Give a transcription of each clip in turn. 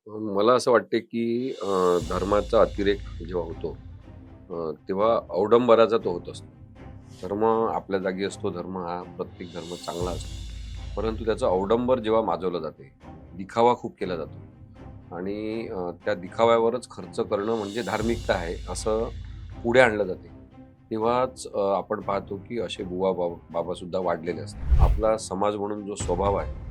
मला असं वाटते, की धर्माचा अतिरेक जेव्हा होतो, तेव्हा अवडंबराचा तो होत असतो. धर्म आपल्या जागी असतो. धर्म हा प्रत्येक धर्म चांगला असतो. परंतु त्याचं अवडंबर जेव्हा माजवलं जाते, दिखावा खूप केला जातो आणि त्या दिखाव्यावरच खर्च करणं म्हणजे धार्मिकता आहे, असं पुढे आणलं जाते. तेव्हाच आपण पाहतो, की असे बाबासुद्धा वाढलेले असतात. आपला समाज म्हणून जो स्वभाव आहे,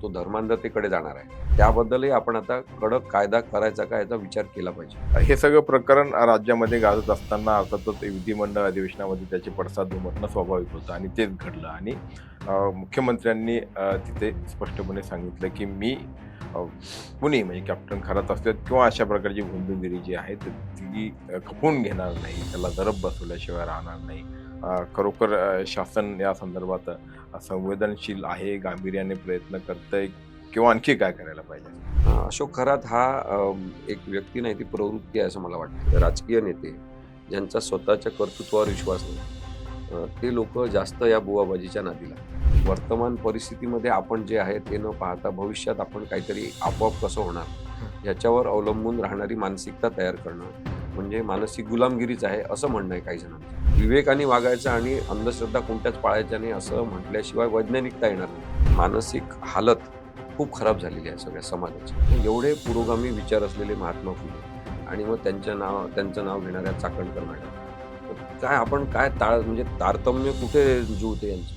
तो धर्मांधतेकडे जाणार आहे. त्याबद्दलही आपण आता कडक कायदा करायचा का याचा विचार केला पाहिजे. हे सगळं प्रकरण राज्यामध्ये गाजत असताना अर्थातच विधिमंडळ अधिवेशनामध्ये त्याचे पडसाद उमटणं स्वाभाविक होतं आणि तेच घडलं आणि मुख्यमंत्र्यांनी तिथे स्पष्टपणे सांगितलं की मी कुणी म्हणजे कॅप्टन खरात असलेत किंवा अशा प्रकारची गुंडगिरी जी आहे तर ती खपवून घेणार नाही, त्याला जरब बसवल्याशिवाय राहणार नाही. खरोखर शासन या संदर्भात संवेदनशील आहे, गांभीर्याने प्रयत्न करतंय किंवा आणखी काय करायला पाहिजे? अशोक खरात हा एक व्यक्ती नाही, ती प्रवृत्ती आहे असं मला वाटतं. राजकीय नेते ज्यांचा स्वतःच्या कर्तृत्वावर विश्वास नाही, ते लोकं जास्त या बुवाबाजीच्या नादी लागतात. वर्तमान परिस्थितीमध्ये आपण जे आहे ते न पाहता भविष्यात आपण काहीतरी आपोआप कसं होणार याच्यावर अवलंबून राहणारी मानसिकता तयार करणं म्हणजे मानसिक गुलामगिरीच आहे असं म्हणणं आहे काही जणांचं. विवेकाने वागायचं आणि अंधश्रद्धा कोणत्याच पाळायच्या नाही असं म्हटल्याशिवाय वैज्ञानिकता येणार नाही. मानसिक हालत खूप खराब झालेली आहे सगळ्या समाजाची. एवढे पुरोगामी विचार असलेले महात्मा फुले आणि मग त्यांचं नाव घेणाऱ्या चाकणकर मॅडम. काय आपण काय म्हणजे तारतम्य कुठे जुळते यांचं?